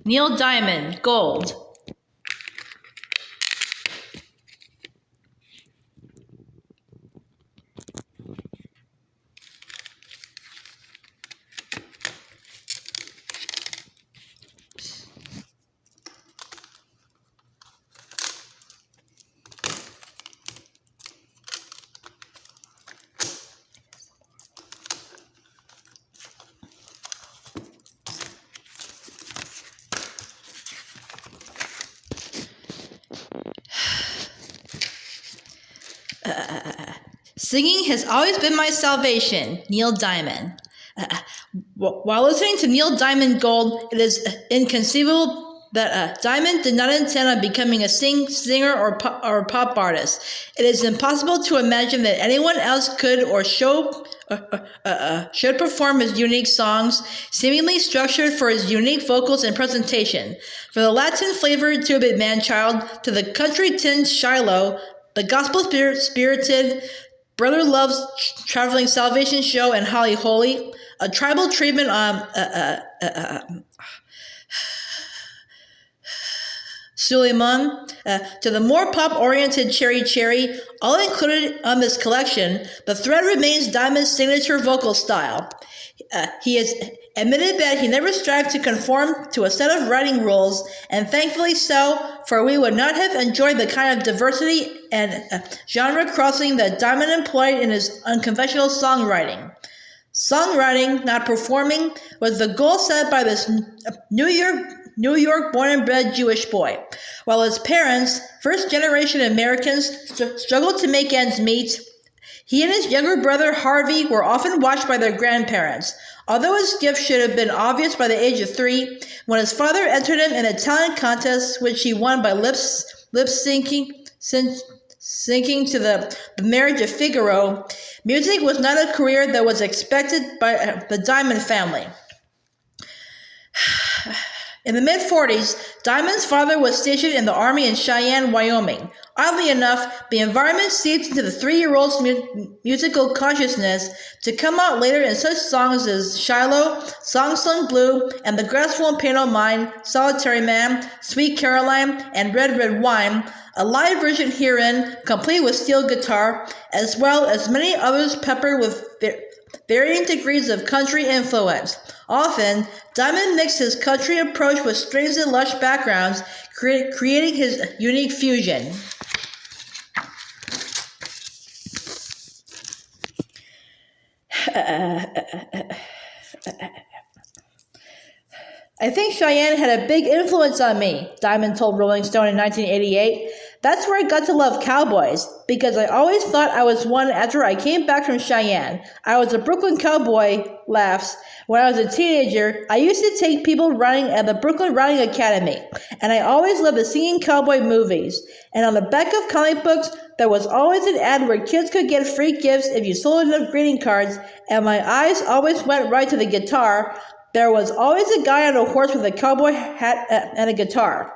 Neil Diamond, Gold. Singing has always been my salvation, Neil Diamond. While listening to Neil Diamond Gold, it is inconceivable that Diamond did not intend on becoming a singer or pop artist. It is impossible to imagine that anyone else could or should perform his unique songs, seemingly structured for his unique vocals and presentation. From the Latin-flavored 2-bit Manchild to the country-tinged Shilo, the gospel-spirited Brother Love's Traveling Salvation Show and Holly Holy, a tribal treatment on Soolaimón, to the more pop-oriented Cherry Cherry, all included on this collection, the thread remains Diamond's signature vocal style. He has admitted that he never strived to conform to a set of writing rules, and thankfully so, for we would not have enjoyed the kind of diversity and genre crossing that Diamond employed in his unconventional songwriting. Songwriting, not performing, was the goal set by this New York born and bred Jewish boy. While his parents, first-generation Americans, struggled to make ends meet, he and his younger brother Harvey were often watched by their grandparents. Although his gift should have been obvious by the age of 3, when his father entered him in a talent contest which he won by lip-syncing to the Marriage of Figaro, music was not a career that was expected by the Diamond family. In the mid-40s, Diamond's father was stationed in the Army in Cheyenne, Wyoming. Oddly enough, the environment seeped into the 3-year-old's musical consciousness to come out later in such songs as Shilo, Song Sung Blue, and The Grass Won't Pay No Mind, Solitary Man, Sweet Caroline, and Red Red Wine, a live version herein, complete with steel guitar, as well as many others peppered with varying degrees of country influence. Often, Diamond mixed his country approach with strings and lush backgrounds, creating his unique fusion. I think Cheyenne had a big influence on me, Diamond told Rolling Stone in 1988. That's where I got to love cowboys, because I always thought I was one after I came back from Cheyenne. I was a Brooklyn cowboy, laughs. When I was a teenager, I used to take people running at the Brooklyn Riding Academy, and I always loved the singing cowboy movies. And on the back of comic books, there was always an ad where kids could get free gifts if you sold enough greeting cards, and my eyes always went right to the guitar. There was always a guy on a horse with a cowboy hat and a guitar.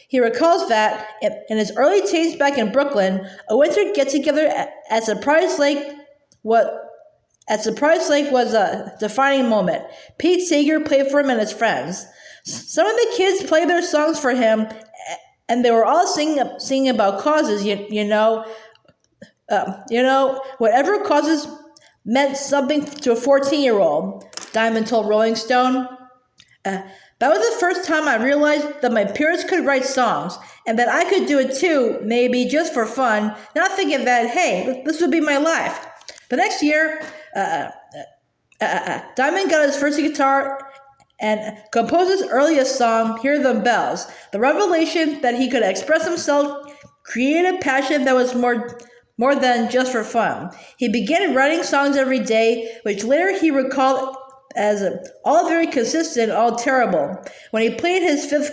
He recalls that, in his early teens back in Brooklyn, a winter get-together at Surprise Lake was a defining moment. Pete Seeger played for him and his friends. Some of the kids played their songs for him, and they were all singing about causes, whatever causes meant something to a 14-year-old, Diamond told Rolling Stone. That was the first time I realized that my parents could write songs, and that I could do it too, maybe just for fun, not thinking that, hey, this would be my life. The next year, Diamond got his first guitar and composed his earliest song, Hear Them Bells. The revelation that he could express himself created a passion that was more than just for fun. He began writing songs every day, which later he recalled as all very consistent, all terrible. When he played his fifth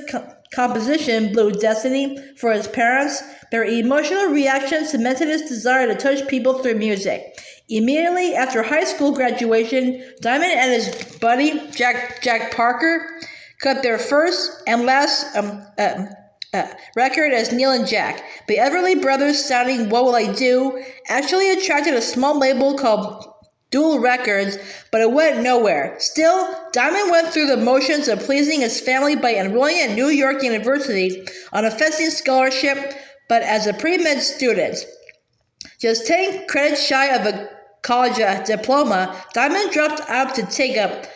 composition, Blue Destiny, for his parents, their emotional reaction cemented his desire to touch people through music. Immediately after high school graduation, Diamond and his buddy, Jack Parker, cut their first and last record as Neil and Jack. The Everly Brothers sounding What Will I Do actually attracted a small label called dual records, but it went nowhere. Still, Diamond went through the motions of pleasing his family by enrolling at New York University on a fencing scholarship, but as a pre-med student. Just 10 credits shy of a college diploma, Diamond dropped out to take a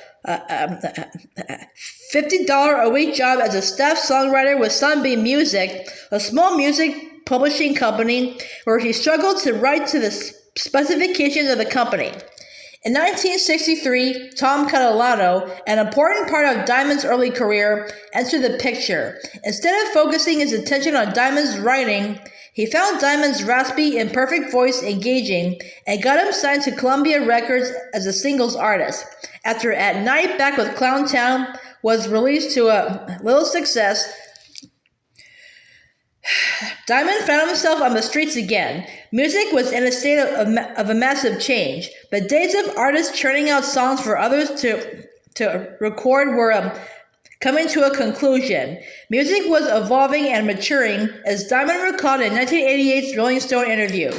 $50 a week job as a staff songwriter with Sunbeam Music, a small music publishing company, where he struggled to write to the specifications of the company. In 1963, Tom Catalano, an important part of Diamond's early career, entered the picture. Instead of focusing his attention on Diamond's writing, he found Diamond's raspy, imperfect voice engaging and got him signed to Columbia Records as a singles artist. After At Night Back with Clowntown was released to a little success, Diamond found himself on the streets again. Music was in a state of a massive change, but days of artists churning out songs for others to record were coming to a conclusion. Music was evolving and maturing, as Diamond recalled in 1988's Rolling Stone interview.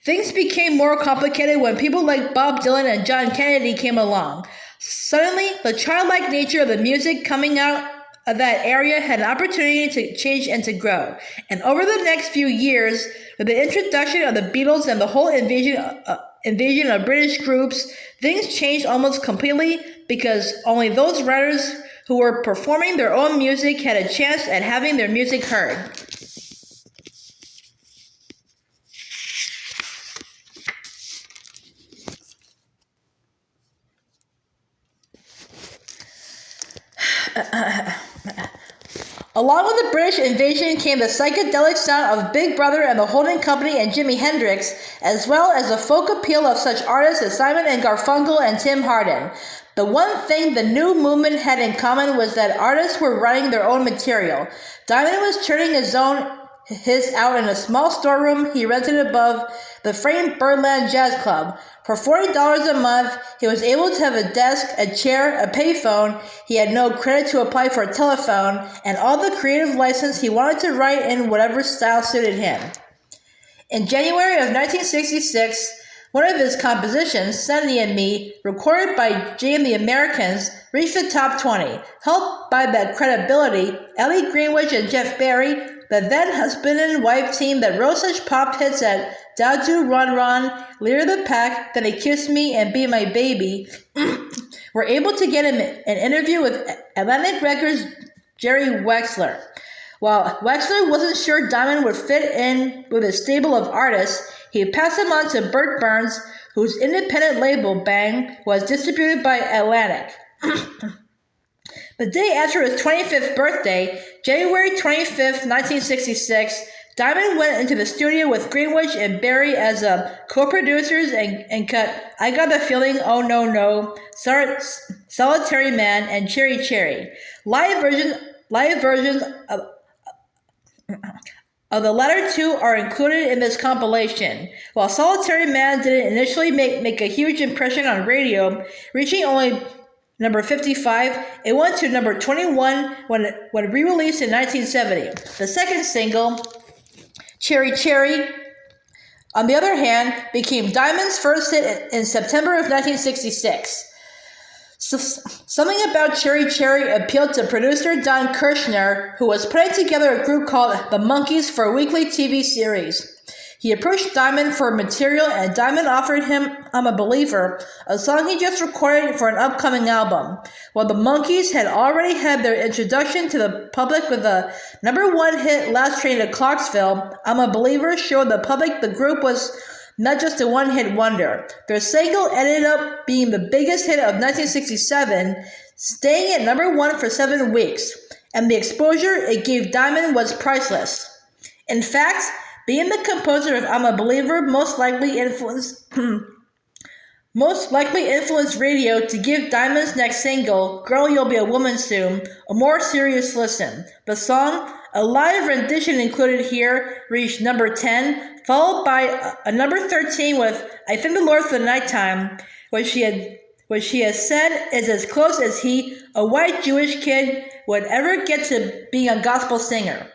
Things became more complicated when people like Bob Dylan and John Kennedy came along. Suddenly, the childlike nature of the music coming out of that area had an opportunity to change and to grow. And over the next few years, with the introduction of the Beatles and the whole invasion of British groups, things changed almost completely because only those writers who were performing their own music had a chance at having their music heard. Along with the British invasion came the psychedelic sound of Big Brother and the Holding Company and Jimi Hendrix, as well as the folk appeal of such artists as Simon and Garfunkel and Tim Hardin. The one thing the new movement had in common was that artists were writing their own material. Diamond was turning his out in a small storeroom he rented above the famed Birdland Jazz Club. For $40 a month, he was able to have a desk, a chair, a payphone. He had no credit to apply for a telephone, and all the creative license he wanted to write in whatever style suited him. In January of 1966, one of his compositions, Sunny and Me, recorded by Jay and the Americans, reached the top 20. Helped by that credibility, Ellie Greenwich and Jeff Barry, the then husband and wife team that wrote such pop hits at Dadu Run Run, Leader of the Pack, Then He Kissed Me, and Be My Baby, were able to get him an interview with Atlantic Records' Jerry Wexler. While Wexler wasn't sure Diamond would fit in with a stable of artists, he passed him on to Bert Burns, whose independent label, Bang, was distributed by Atlantic. The day after his 25th birthday, January 25th, 1966, Diamond went into the studio with Greenwich and Barry as co-producers and cut I Got the Feeling, Oh No No, Solitary Man, and Cherry Cherry. Live versions of the latter two are included in this compilation. While Solitary Man didn't initially make a huge impression on radio, reaching only number 55, it went to number 21 when re-released in 1970. The second single, Cherry Cherry, on the other hand, became Diamond's first hit in September of 1966. So, something about Cherry Cherry appealed to producer Don Kirshner, who was putting together a group called The Monkees for a weekly TV series. He approached Diamond for material, and Diamond offered him I'm a Believer, a song he just recorded for an upcoming album. While the Monkees had already had their introduction to the public with a #1 hit, Last Train to Clarksville, I'm a Believer showed the public the group was not just a one-hit wonder. Their single ended up being the biggest hit of 1967, staying at #1 for 7 weeks, and the exposure it gave Diamond was priceless. In fact, being the composer of I'm a Believer most likely influenced radio to give Diamond's next single, Girl You'll Be a Woman Soon, a more serious listen. The song, a live rendition included here, reached number 10, followed by a number 13 with I Thank the Lord for the Nighttime, which she has said is as close as he, a white Jewish kid, would ever get to being a gospel singer.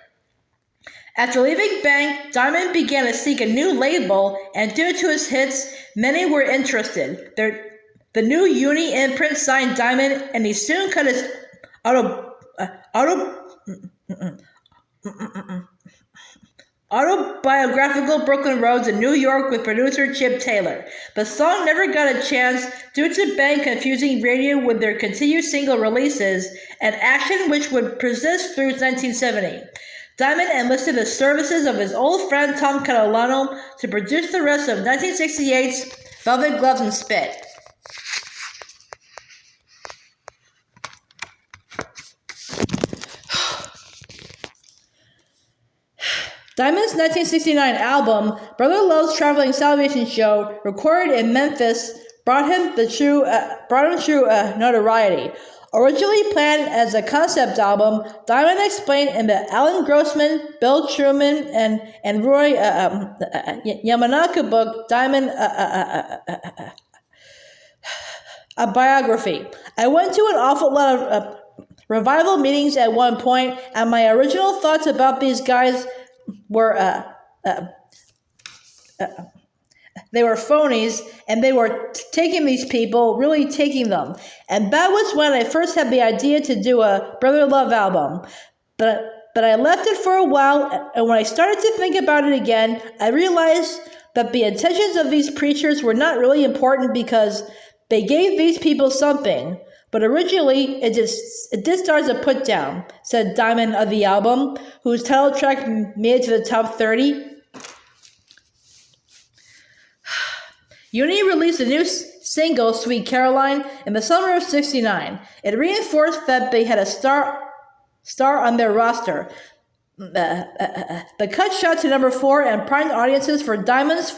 After leaving Bank, Diamond began to seek a new label, and due to his hits, many were interested. The new Uni imprint signed Diamond, and he soon cut his auto, autobiographical Brooklyn Roads in New York with producer Chip Taylor. The song never got a chance due to Bank confusing radio with their continued single releases, an action which would persist through 1970. Diamond enlisted the services of his old friend Tom Catalano to produce the rest of 1968's Velvet Gloves and Spit. Diamond's 1969 album, Brother Love's Traveling Salvation Show, recorded in Memphis, brought him true notoriety. Originally planned as a concept album, Diamond explained in the Alan Grossman, Bill Truman, and Roy Yamanaka book, Diamond, a biography. I went to an awful lot of revival meetings at one point, and my original thoughts about these guys were they were phonies, and they were taking these people, really taking them. And that was when I first had the idea to do a Brother Love album. But I left it for a while, and when I started to think about it again, I realized that the intentions of these preachers were not really important because they gave these people something. But originally, it did start as a put down, said Diamond of the album, whose title track made it to the top 30. Uni released a new single, Sweet Caroline, in the summer of '69. It reinforced that they had a star on their roster. The cut shot to number 4 and primed audiences for Diamond's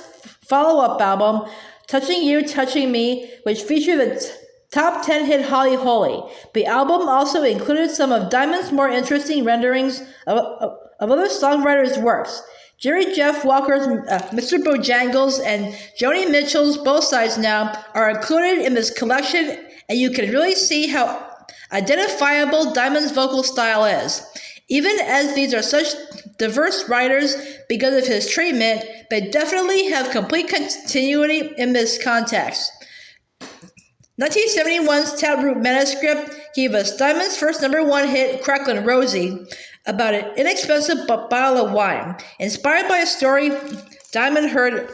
follow-up album, Touching You, Touching Me, which featured the top 10 hit Holly Holy. The album also included some of Diamond's more interesting renderings of other songwriters' works. Jerry Jeff Walker's Mr. Bojangles and Joni Mitchell's Both Sides Now are included in this collection, and you can really see how identifiable Diamond's vocal style is. Even as these are such diverse writers because of his treatment, they definitely have complete continuity in this context. 1971's Taproot Manuscript gave us Diamond's first #1 hit, Cracklin Rosie, about an inexpensive bottle of wine. Inspired by a story Diamond heard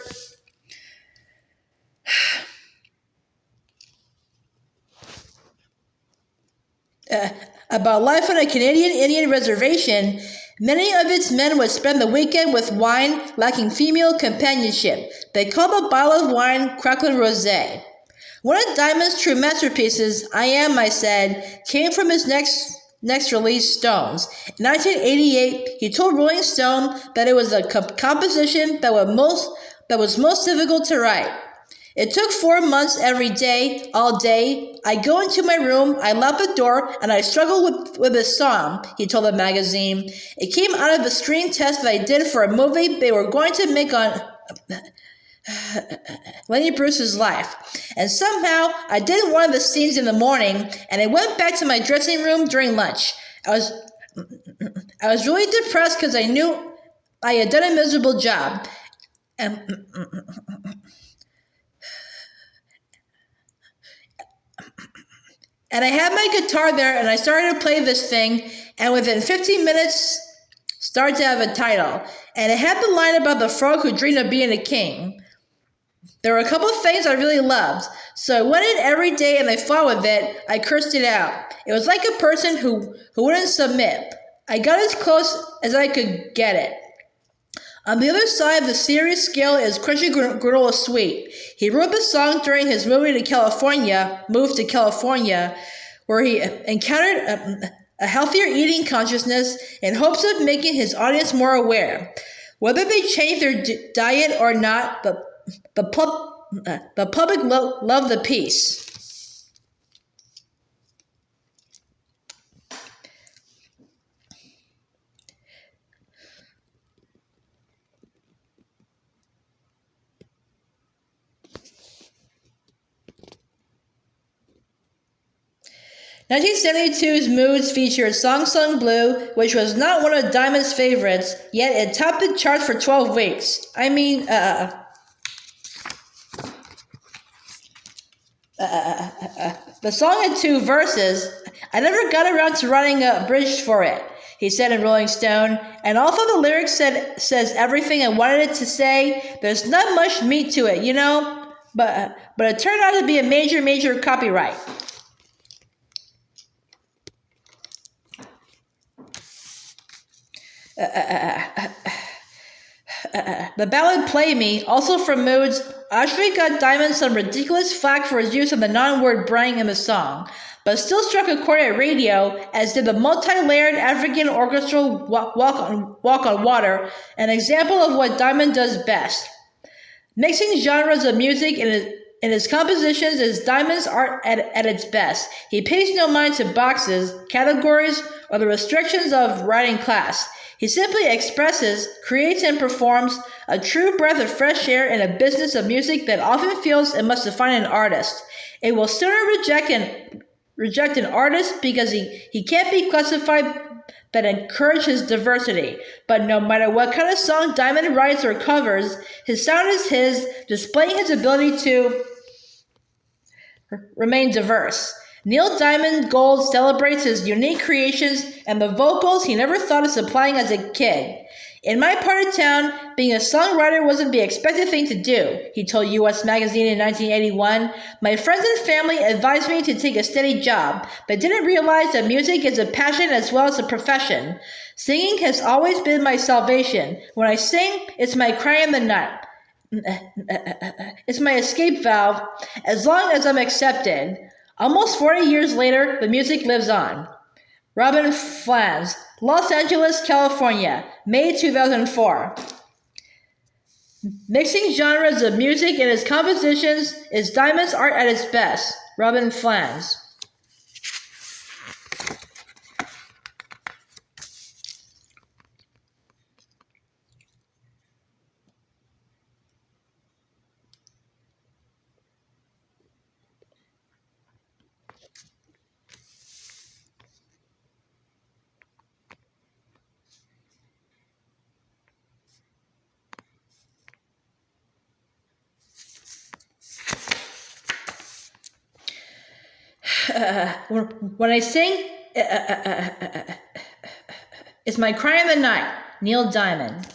about life on a Canadian Indian reservation, many of its men would spend the weekend with wine lacking female companionship. They called the bottle of wine Cracklin Rosé. One of Diamond's true masterpieces, I Am, I Said, came from his next release, Stones. In 1988, he told Rolling Stone that it was a composition that was most difficult to write. It took 4 months every day, all day. I go into my room, I lock the door, and I struggle with this song, he told the magazine. It came out of a screen test that I did for a movie they were going to make on Lenny Bruce's life. And somehow, I did one of the scenes in the morning, and I went back to my dressing room during lunch. I was really depressed because I knew I had done a miserable job. And I had my guitar there, and I started to play this thing, and within 15 minutes, started to have a title. And it had the line about the frog who dreamed of being a king. There were a couple of things I really loved, so I went in every day and I fought with it. I cursed it out. It was like a person who wouldn't submit. I got as close as I could get it. On the other side of the serious scale is Crunchy Granola Sweet. He wrote the song during his moved to California, where he encountered a healthier eating consciousness in hopes of making his audience more aware. Whether they changed their diet or not, the public loved the piece. 1972's Moods featured Song Sung Blue, which was not one of Diamond's favorites, yet it topped the charts for 12 weeks. The song had 2 verses. I never got around to writing a bridge for it, he said in Rolling Stone. And although the lyrics says everything I wanted it to say, there's not much meat to it, you know? But it turned out to be a major copyright. The ballad Play Me, also from Moods, actually got Diamond some ridiculous flack for his use of the non-word brang in the song, but still struck a chord at radio, as did the multi-layered African orchestral Walk on Water, an example of what Diamond does best. Mixing genres of music in his compositions is Diamond's art at its best. He pays no mind to boxes, categories, or the restrictions of writing class. He simply expresses, creates, and performs a true breath of fresh air in a business of music that often feels it must define an artist. It will sooner reject an artist because he can't be classified than encourage his diversity. But no matter what kind of song Diamond writes or covers, his sound is his, displaying his ability to remain diverse. Neil Diamond Gold celebrates his unique creations and the vocals he never thought of supplying as a kid. In my part of town, being a songwriter wasn't the expected thing to do, he told U.S. Magazine in 1981. My friends and family advised me to take a steady job, but didn't realize that music is a passion as well as a profession. Singing has always been my salvation. When I sing, it's my cry in the night. It's my escape valve, as long as I'm accepted. Almost 40 years later, the music lives on. Robin Flans, Los Angeles, California, May 2004. Mixing genres of music in his compositions is Diamond's art at its best. Robin Flans. When I sing, it's my cry in the night. Neil Diamond.